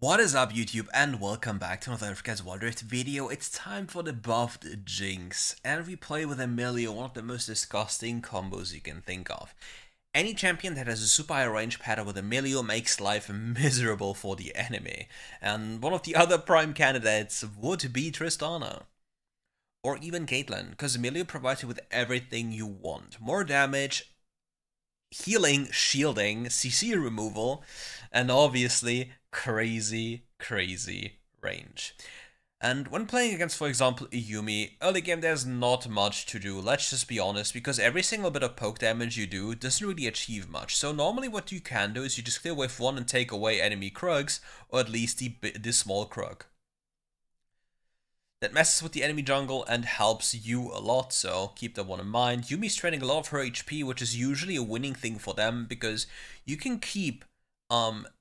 What is up YouTube and welcome back to another RiftGuides WildRift video. It's time for the buffed Jinx and we play with Amelia, one of the most disgusting combos you can think of. Any champion that has a super high range pattern with Amelia makes life miserable for the enemy, and one of the other prime candidates would be Tristana. Or even Caitlyn, because Amelia provides you with everything you want. More damage, healing, shielding, CC removal, and obviously crazy range. And when playing against, for example, Yumi, early game there's not much to do, let's just be honest, because every single bit of poke damage you do doesn't really achieve much. So normally what you can do is you just clear wave 1 and take away enemy kerxx, or at least the small kerxx. That messes with the enemy jungle and helps you a lot, so keep that one in mind. Yumi's trading a lot of her HP, which is usually a winning thing for them, because you can keep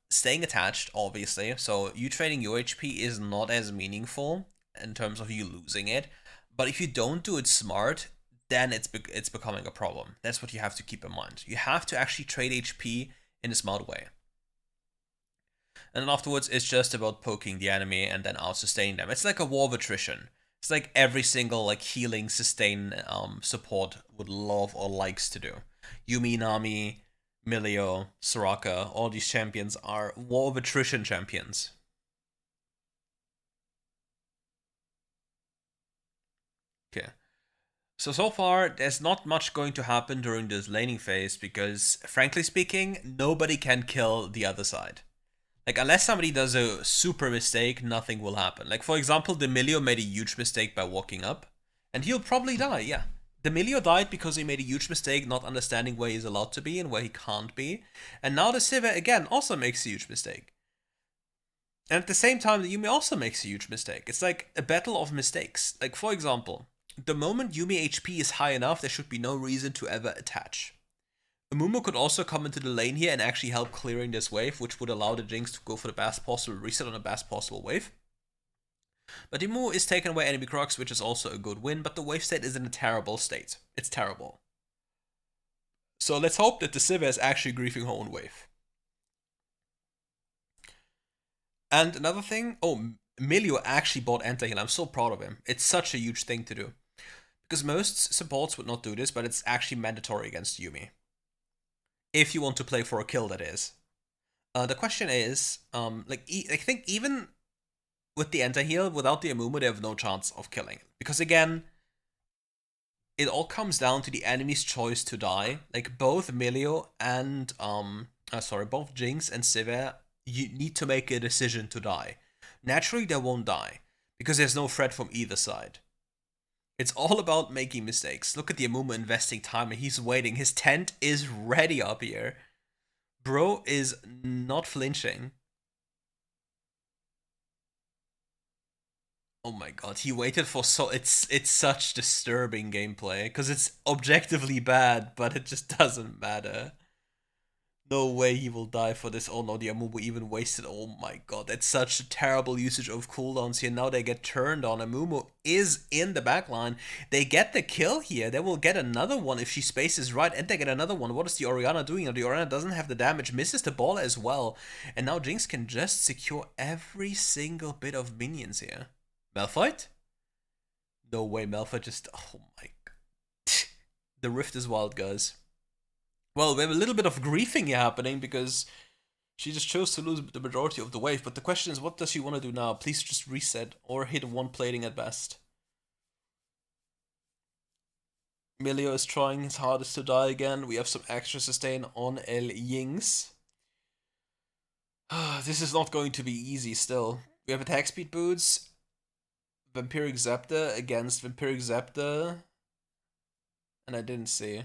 staying attached, obviously, so you trading your HP is not as meaningful in terms of you losing it, but if you don't do it smart, then it's becoming a problem. That's what you have to keep in mind. You have to actually trade HP in a smart way. And then afterwards, it's just about poking the enemy and then out-sustaining them. It's like a war of attrition. It's like every single healing sustain support would love or likes to do. Yumi, Nami, Milio, Soraka, all these champions are war of attrition champions. Okay. So far, there's not much going to happen during this laning phase because, frankly speaking, nobody can kill the other side. Like, unless somebody does a super mistake, nothing will happen. Like, for example, Demilio made a huge mistake by walking up, and he'll probably die, yeah. Demilio died because he made a huge mistake not understanding where he's allowed to be and where he can't be. And now the Sivir, again, also makes a huge mistake. And at the same time, the Yumi also makes a huge mistake. It's like a battle of mistakes. Like, for example, the moment Yumi HP is high enough, there should be no reason to ever attach. Amumu could also come into the lane here and actually help clearing this wave, which would allow the Jinx to go for the best possible reset on the best possible wave. But Amumu is taking away enemy kerxx, which is also a good win, but the wave state is in a terrible state. It's terrible. So let's hope that the Sivir is actually griefing her own wave. And another thing, Milio actually bought anti-heal. I'm so proud of him. It's such a huge thing to do. Because most supports would not do this, but it's actually mandatory against Yumi. If you want to play for a kill, that is. The question is, I think even with the anti-heal, without the Amumu, they have no chance of killing. Because again, it all comes down to the enemy's choice to die. Like, both Milio and, both Jinx and Sivir, you need to make a decision to die. Naturally, they won't die, because there's no threat from either side. It's all about making mistakes. Look at the Amumu investing time and he's waiting. His tent is ready up here. Bro is not flinching. Oh my god, he waited for it's such disturbing gameplay because it's objectively bad, but it just doesn't matter. No way he will die for this. Oh no, the Amumu even wasted. Oh my god, that's such a terrible usage of cooldowns here. Now they get turned on. Amumu is in the backline. They get the kill here. They will get another one if she spaces right, and they get another one. What is the Orianna doing? The Orianna doesn't have the damage, misses the ball as well. And now Jinx can just secure every single bit of minions here. Malphite? No way, Malphite just... Oh my god. The Rift is wild, guys. Well, we have a little bit of griefing here happening because she just chose to lose the majority of the wave. But the question is, what does she want to do now? Please just reset or hit one plating at best. Milio is trying his hardest to die again. We have some extra sustain on El Jinx. This is not going to be easy still. We have attack speed boots. Vampiric Zepter against Vampiric Zepter. And I didn't see.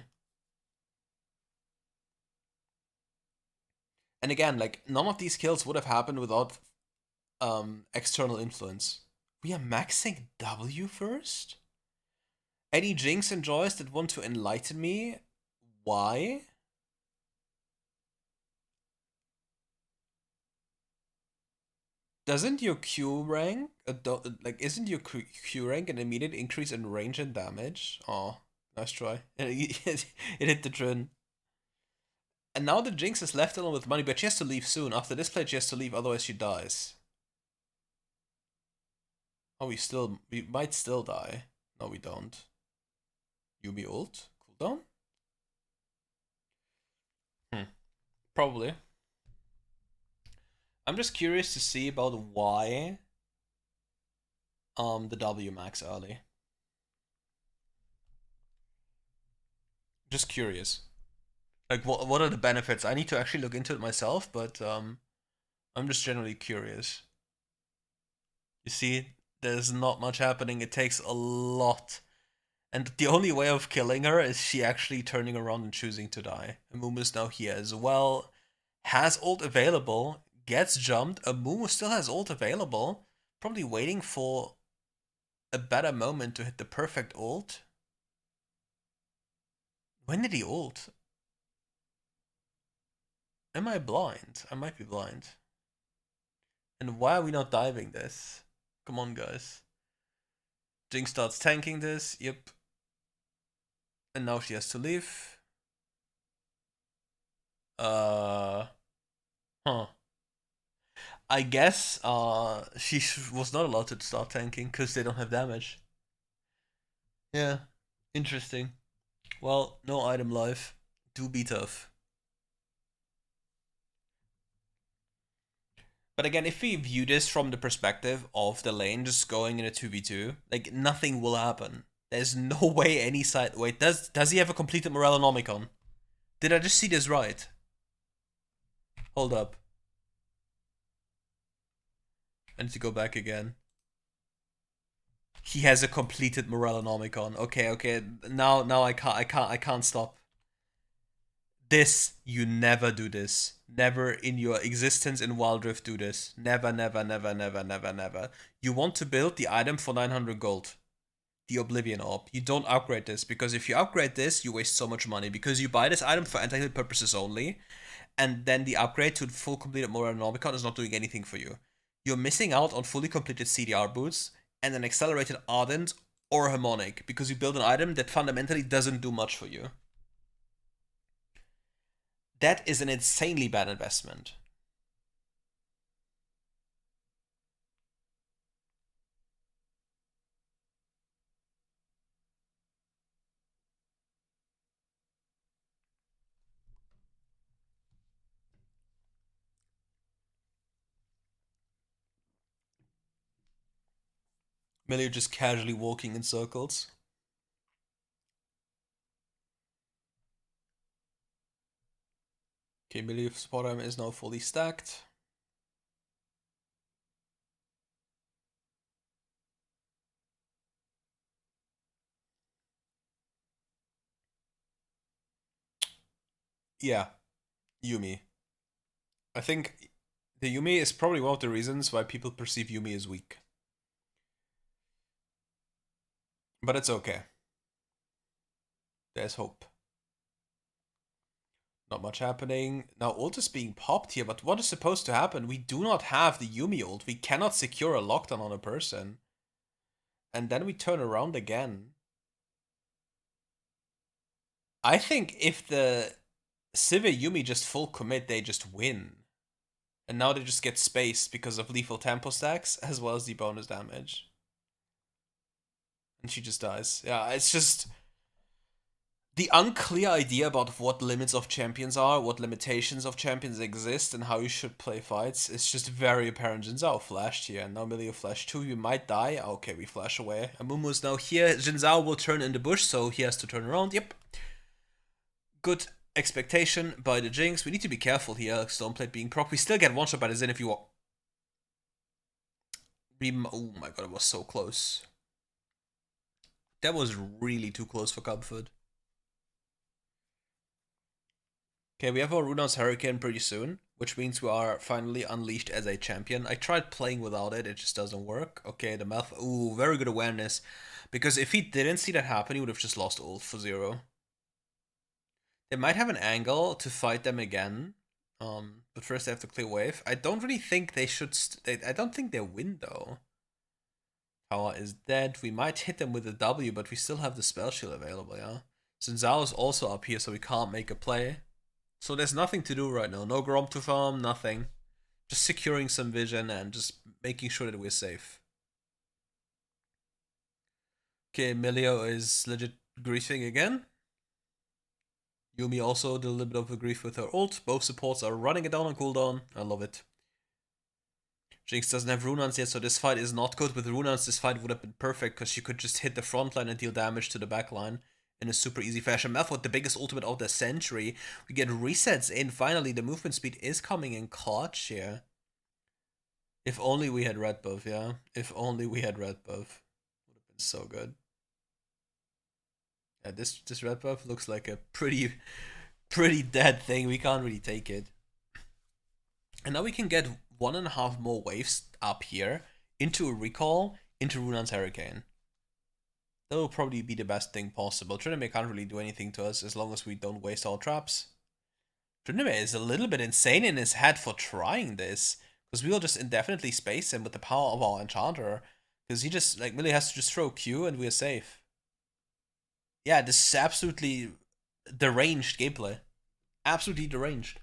And again, like, none of these kills would have happened without external influence. We are maxing W first? Any Jinx enjoys that want to enlighten me? Why? Doesn't your Q rank, isn't your Q rank an immediate increase in range and damage? Oh, nice try. It hit the Trin. And now the Jinx is left alone with money, but she has to leave soon. After this play, she has to leave, otherwise she dies. Oh, we might still die. No, we don't. Yuumi ult? Cooldown? Probably. I'm just curious to see about why the W max early. Just curious. Like what are the benefits? I need to actually look into it myself, but I'm just generally curious. You see, there's not much happening. It takes a lot. And the only way of killing her is she actually turning around and choosing to die. Amumu's now here as well. Has ult available. Gets jumped. Amumu still has ult available. Probably waiting for a better moment to hit the perfect ult. When did he ult? Am I blind? I might be blind. And why are we not diving this? Come on, guys. Jinx starts tanking this. Yep. And now she has to leave. Huh. I guess she was not allowed to start tanking because they don't have damage. Yeah. Interesting. Well, no item life. Do be tough. But again, if we view this from the perspective of the lane just going in a 2v2, like nothing will happen. There's no way any side. Wait, does he have a completed Morellonomicon? Did I just see this right? Hold up. I need to go back again. He has a completed Morellonomicon. Okay. Now I can't stop. This, you never do this. Never in your existence in WildRift do this. Never. You want to build the item for 900 gold. The Oblivion Orb. You don't upgrade this, because if you upgrade this, you waste so much money, because you buy this item for anti-hit purposes only, and then the upgrade to full completed Morellonomicon is not doing anything for you. You're missing out on fully completed CDR boots and an accelerated Ardent or Harmonic, because you build an item that fundamentally doesn't do much for you. That is an insanely bad investment. Millie just casually walking in circles. Okay, Millie's support item is now fully stacked. Yeah, Yuumi. I think the Yuumi is probably one of the reasons why people perceive Yuumi as weak. But it's okay. There's hope. Not much happening. Now ult is being popped here, but what is supposed to happen? We do not have the Yuumi ult. We cannot secure a lockdown on a person. And then we turn around again. I think if the Civi Yuumi just full commit, they just win. And now they just get spaced because of lethal tempo stacks, as well as the bonus damage. And she just dies. Yeah, it's just the unclear idea about what limits of champions are, what limitations of champions exist, and how you should play fights is just very apparent. Jin Zhao flashed here, and now Millie flashed too. You might die. Okay, we flash away. Amumu is now here. Jin Zhao will turn in the bush, so he has to turn around. Yep. Good expectation by the Jinx. We need to be careful here. Stoneplate being proc. We still get one shot by the Zen if you want. Oh my god, it was so close. That was really too close for comfort. Okay, we have our Runaan's Hurricane pretty soon, which means we are finally unleashed as a champion. I tried playing without it, it just doesn't work. Okay, the Malf. Ooh, very good awareness. Because if he didn't see that happen, he would have just lost ult for 0. They might have an angle to fight them again. But first they have to clear wave. I don't really think they should. I don't think they win though. Power is dead. We might hit them with a W, but we still have the spell shield available, yeah? Xin Zhao is also up here, so we can't make a play. So there's nothing to do right now. No Grom to farm, nothing. Just securing some vision and just making sure that we're safe. Okay, Milio is legit griefing again. Yumi also did a little bit of a grief with her ult. Both supports are running it down on cooldown. I love it. Jinx doesn't have Runans yet, so this fight is not good. With Runans, this fight would have been perfect because she could just hit the front line and deal damage to the back line in a super easy fashion. Malphite, the biggest ultimate of the century. We get resets in. Finally, the movement speed is coming in clutch here. If only we had red buff, yeah? If only we had red buff. Would have been so good. Yeah, this red buff looks like a pretty dead thing. We can't really take it. And now we can get 1.5 more waves up here into a recall into Runan's Hurricane. That will probably be the best thing possible. Trinity can't really do anything to us as long as we don't waste our traps. Trinity is a little bit insane in his head for trying this, because we will just indefinitely space him with the power of our Enchanter. Because he just, like, really has to just throw Q and we're safe. Yeah, this is absolutely deranged gameplay. Absolutely deranged.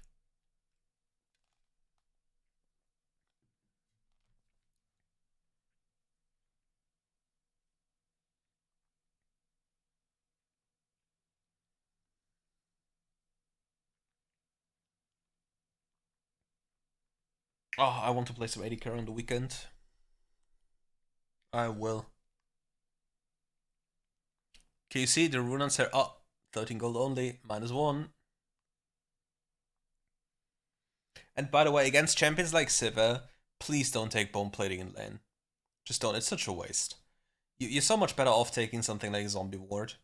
Oh, I want to play some AD carry on the weekend. I will. Can you see the Runans here? Oh, 13 gold only, -1. And by the way, against champions like Sivir, please don't take bone plating in lane. Just don't, it's such a waste. You're so much better off taking something like Zombie Ward.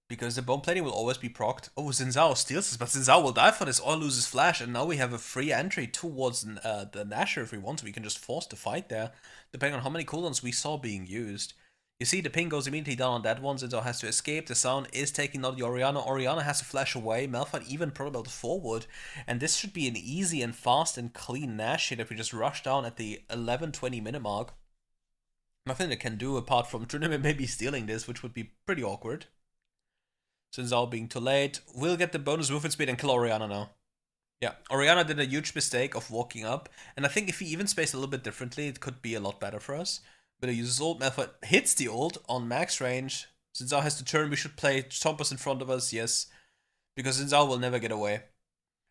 Because the bone plating will always be procced. Oh, Xin Zhao steals this, but Xin Zhao will die for this or loses flash, and now we have a free entry towards the Nashor if we want, so we can just force the fight there, depending on how many cooldowns we saw being used. You see, the ping goes immediately down on that one. Xin Zhao has to escape. The sound is taking out the Orianna. Orianna has to flash away. Malphite even propelled forward. And this should be an easy and fast and clean Nash hit if we just rush down at the 11:20 minute mark. Nothing that can do apart from Trinity maybe stealing this, which would be pretty awkward. Xin Zhao being too late. We'll get the bonus movement speed and kill Orianna now. Yeah, Orianna did a huge mistake of walking up, and I think if he even spaced a little bit differently, it could be a lot better for us. But he uses ult, Malphite hits the ult on max range. Xin Zhao has to turn, we should play Chompers in front of us, yes. Because Xin Zhao will never get away.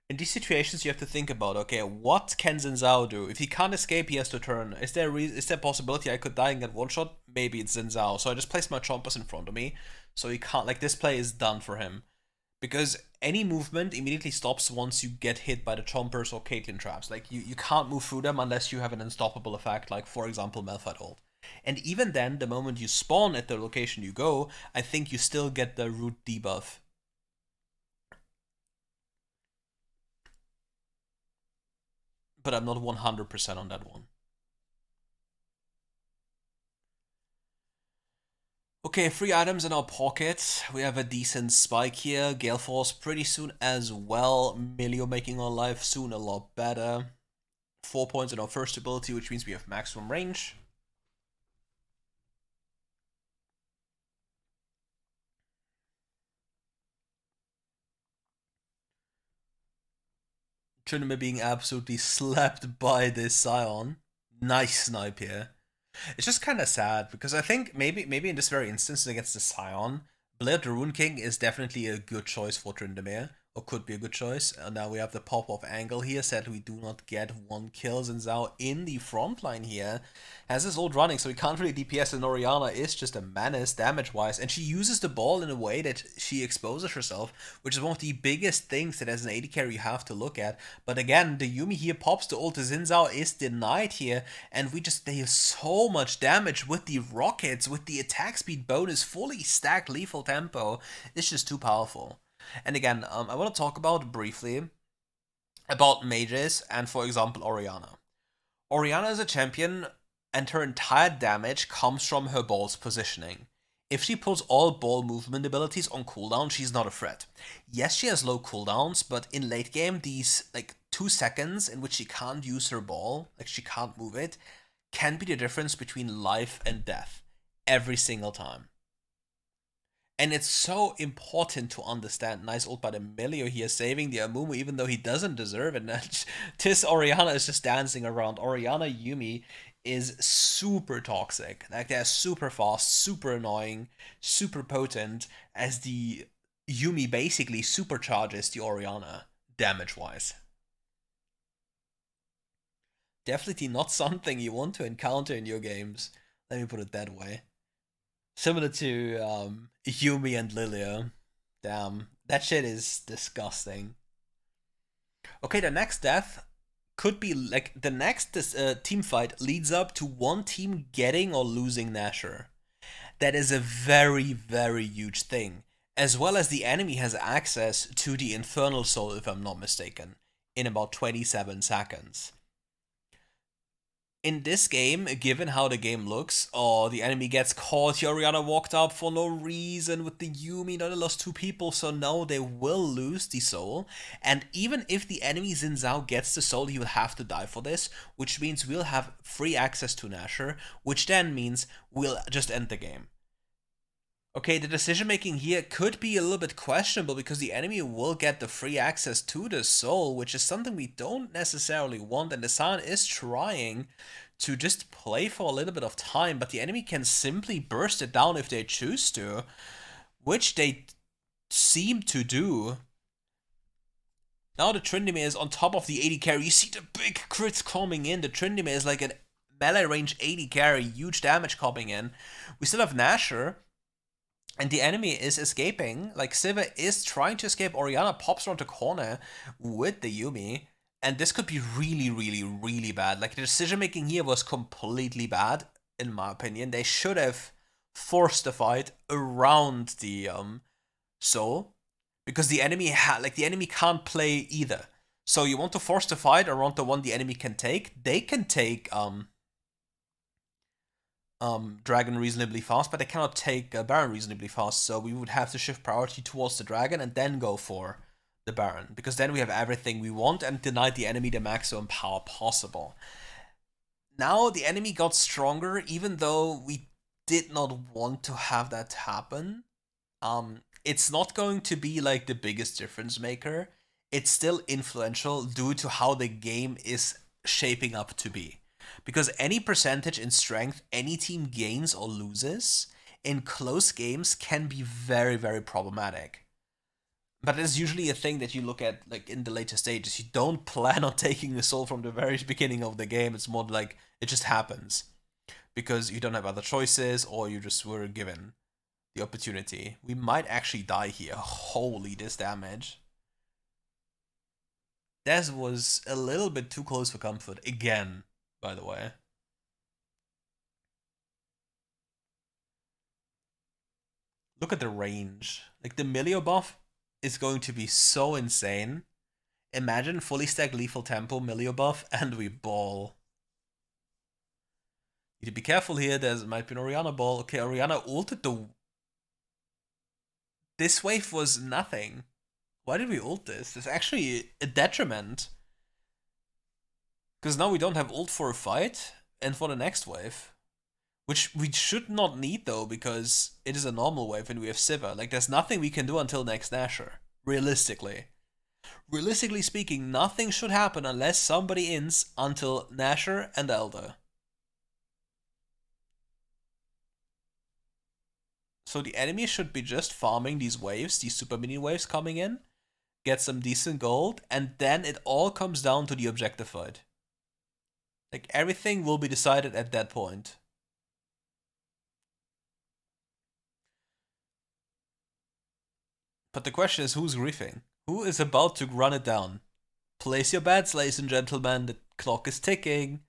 In these situations, you have to think about, okay, what can Xin Zhao do? If he can't escape, he has to turn. Is there a possibility I could die and get one shot? Maybe it's Xin Zhao. So I just place my Chompers in front of me, so he can't, like, this play is done for him. Because any movement immediately stops once you get hit by the Chompers or Caitlyn traps. Like, you can't move through them unless you have an unstoppable effect, like, for example, Malphite ult. And even then, the moment you spawn at the location you go, I think you still get the root debuff. But I'm not 100% on that one. Okay, 3 items in our pocket. We have a decent spike here. Gale Force pretty soon as well. Milio making our life soon a lot better. 4 points in our first ability, which means we have maximum range. Trinity being absolutely slapped by this Scion. Nice snipe here. It's just kind of sad because I think maybe in this very instance against the Scion, Blair the Rune King is definitely a good choice for Tryndamere, or could be a good choice. And now we have the pop-off angle here. Sadly, we do not get 1 kill. Xin Zhao in the front line here has his ult running, so he can't really DPS, and Orianna is just a menace damage-wise. And she uses the ball in a way that she exposes herself, which is one of the biggest things that as an AD carry you have to look at. But again, the Yuumi here pops the ult. The Xin Zhao is denied here, and we just deal so much damage with the rockets, with the attack speed bonus, fully stacked lethal tempo. It's just too powerful. And again, I want to talk about briefly about mages and, for example, Orianna. Orianna is a champion and her entire damage comes from her ball's positioning. If she puts all ball movement abilities on cooldown, she's not a threat. Yes, she has low cooldowns, but in late game, these like 2 seconds in which she can't use her ball, like she can't move it, can be the difference between life and death every single time. And it's so important to understand. Nice ult by the Emilio here, saving the Amumu even though he doesn't deserve it. This Orianna is just dancing around. Orianna Yuumi is super toxic. Like, they're super fast, super annoying, super potent, as the Yuumi basically supercharges the Orianna damage-wise. Definitely not something you want to encounter in your games. Let me put it that way. Similar to Yuumi and Lilia. Damn, that shit is disgusting. Okay, the next death could be like the next team fight leads up to one team getting or losing Nashor. That is a very, very huge thing. As well as the enemy has access to the Infernal Soul, if I'm not mistaken, in about 27 seconds. In this game, given how the game looks, the enemy gets caught, Orianna walked up for no reason with the Yuumi, now they lost 2 people, so now they will lose the soul. And even if the enemy Xin Zhao gets the soul, he will have to die for this, which means we'll have free access to Nashor, which then means we'll just end the game. Okay, the decision making here could be a little bit questionable because the enemy will get the free access to the soul, which is something we don't necessarily want, and the San is trying to just play for a little bit of time, but the enemy can simply burst it down if they choose to, which they seem to do. Now the Tryndamere is on top of the 80 carry. You see the big crits coming in. The Tryndamere is like a melee range 80 carry, huge damage coming in. We still have Nashor. And the enemy is escaping. Like, Sivir is trying to escape. Orianna pops around the corner with the Yuumi. And this could be really, really, really bad. Like, the decision making here was completely bad, in my opinion. They should have forced the fight around the soul. Because the enemy the enemy can't play either. So you want to force the fight around the one the enemy can take. They can take dragon reasonably fast, but they cannot take Baron reasonably fast, so we would have to shift priority towards the dragon and then go for the Baron, because then we have everything we want and deny the enemy the maximum power possible. Now the enemy got stronger, even though we did not want to have that happen. It's not going to be like the biggest difference maker. It's still influential due to how the game is shaping up to be. Because any percentage in strength any team gains or loses in close games can be very, very problematic. But it's usually a thing that you look at like in the later stages. You don't plan on taking the soul from the very beginning of the game. It's more like it just happens. Because you don't have other choices or you just were given the opportunity. We might actually die here. Holy, this damage. That was a little bit too close for comfort again. By the way. Look at the range. Like, the Milio buff is going to be so insane. Imagine fully stacked lethal tempo, Milio buff, and we ball. Need to be careful here, there might be an Orianna ball. Okay, Orianna ulted the... This wave was nothing. Why did we ult this? It's actually a detriment. Because now we don't have ult for a fight and for the next wave. Which we should not need though, because it is a normal wave and we have Sivir. Like, there's nothing we can do until next Nashor. Realistically. Realistically speaking, nothing should happen unless somebody ins until Nashor and Elder. So the enemy should be just farming these waves, these super mini waves coming in, get some decent gold, and then it all comes down to the objective fight. Like, everything will be decided at that point. But the question is, who's griefing? Who is about to run it down? Place your bets, ladies and gentlemen. The clock is ticking.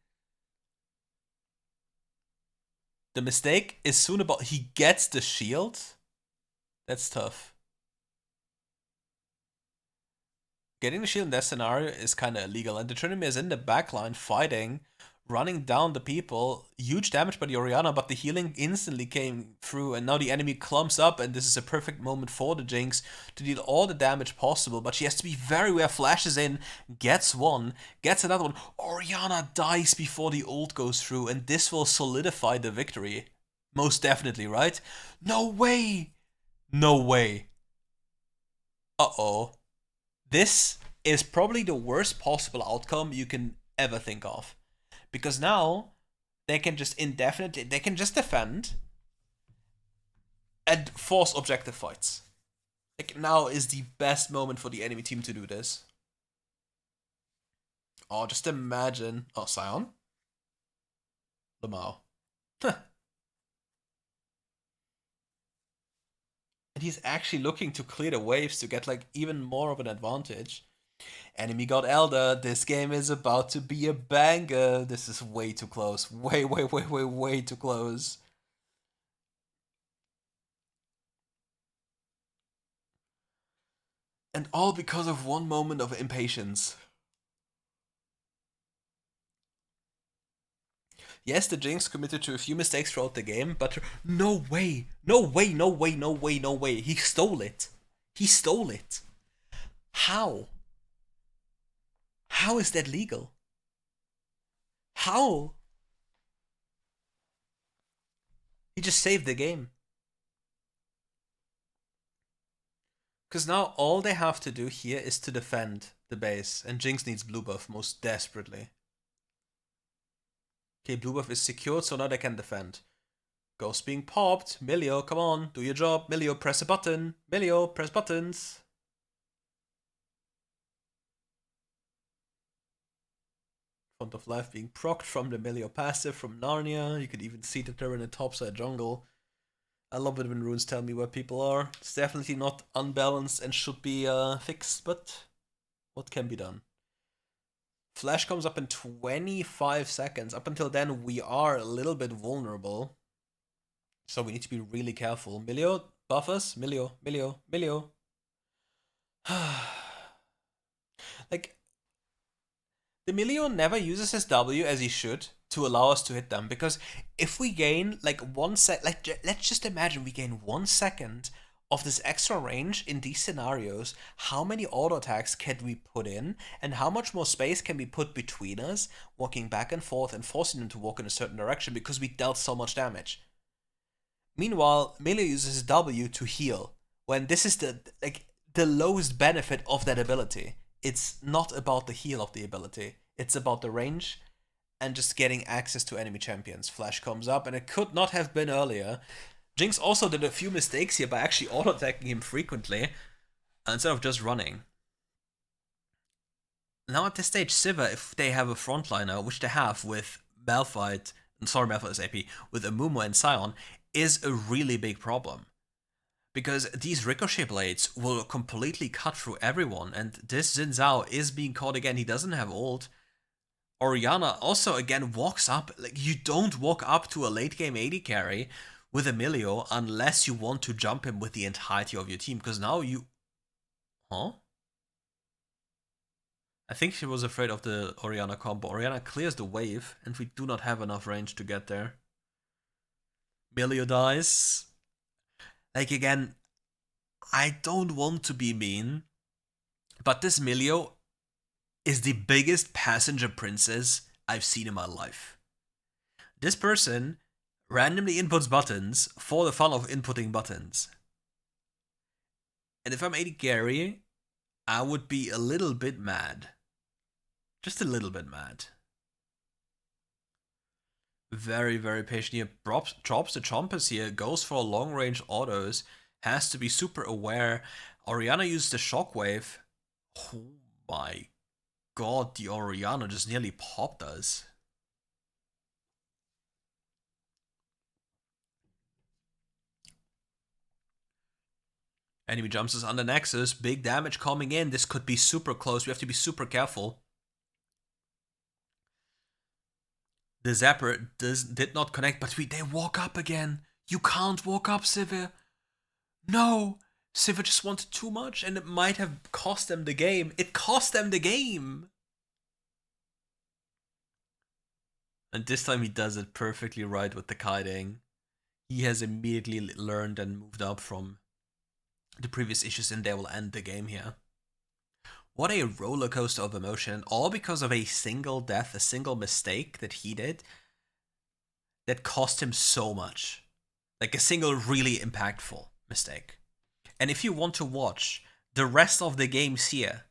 The mistake is soon about... He gets the shield? That's tough. Getting the shield in that scenario is kind of illegal. And the Tryndamere is in the backline fighting, running down the people. Huge damage by the Orianna, but the healing instantly came through. And now the enemy clumps up, and this is a perfect moment for the Jinx to deal all the damage possible. But she has to be very aware, flashes in, gets one, gets another one. Orianna dies before the ult goes through, and this will solidify the victory. Most definitely, right? No way! No way. Uh-oh. This is probably the worst possible outcome you can ever think of. Because now they can just indefinitely, they can just defend and force objective fights. Like, now is the best moment for the enemy team to do this. Oh, just imagine. Oh, Sion? Lamau. And he's actually looking to clear the waves to get like even more of an advantage. Enemy got Elder. This game is about to be a banger. This is way too close. Way too close. And all because of one moment of impatience. Yes, the Jinx committed to a few mistakes throughout the game, but no way. No way, no way, no way, no way. He stole it. He stole it. How? How is that legal? How? He just saved the game. Because now all they have to do here is to defend the base, and Jinx needs blue buff most desperately. Okay, blue buff is secured, so now they can defend. Ghost being popped. Milio, come on, do your job. Milio, press a button. Milio, press buttons. Font of Life being procced from the Milio passive from Narnia. You could even see that they're in a topside jungle. I love it when runes tell me where people are. It's definitely not unbalanced and should be fixed, but what can be done? Flash comes up in 25 seconds. Up until then, we are a little bit vulnerable. So we need to be really careful. Milio, buff us. Milio, Milio, Milio. Like, the Milio never uses his W as he should to allow us to hit them, because if we gain like 1 sec, like let's just imagine we gain 1 second of this extra range in these scenarios, how many auto attacks can we put in, and how much more space can we put between us, walking back and forth and forcing them to walk in a certain direction because we dealt so much damage. Meanwhile, Milio uses his W to heal, when this is the lowest benefit of that ability. It's not about the heal of the ability, it's about the range and just getting access to enemy champions. Flash comes up, and it could not have been earlier. Jinx also did a few mistakes here by actually auto-attacking him frequently, instead of just running. Now at this stage, Sivir, if they have a frontliner, which they have with Malphite, Malphite is AP, with Amumu and Sion, is a really big problem. Because these ricochet blades will completely cut through everyone, and this Xin Zhao is being caught again. He doesn't have ult. Orianna also again walks up. Like, you don't walk up to a late game AD carry with Emilio unless you want to jump him with the entirety of your team, because now you... Huh? I think she was afraid of the Orianna combo. Orianna clears the wave, and we do not have enough range to get there. Emilio dies. Like, again, I don't want to be mean, but this Milio is the biggest passenger princess I've seen in my life. This person randomly inputs buttons for the fun of inputting buttons. And if I'm AD carry, I would be a little bit mad. Just a little bit mad. Very, very patient here. Drops the chompers here, goes for long range autos, has to be super aware. Orianna used the shockwave. Oh my god, the Orianna just nearly popped us. Enemy jumps us on the Nexus. Big damage coming in. This could be super close. We have to be super careful. The Zapper did not connect, but they walk up again. You can't walk up, Sivir. No! Sivir just wanted too much, and it might have cost them the game. It cost them the game! And this time he does it perfectly right with the kiting. He has immediately learned and moved up from the previous issues, and they will end the game here. What a roller coaster of emotion, all because of a single death, a single mistake that he did that cost him so much. Like a single really impactful mistake. And if you want to watch the rest of the games here,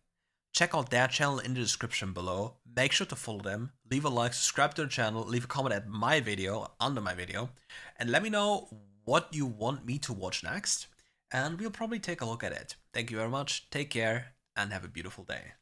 check out their channel in the description below. Make sure to follow them, leave a like, subscribe to the channel, leave a comment at my video, under my video, and let me know what you want me to watch next, and we'll probably take a look at it. Thank you very much, take care, and have a beautiful day.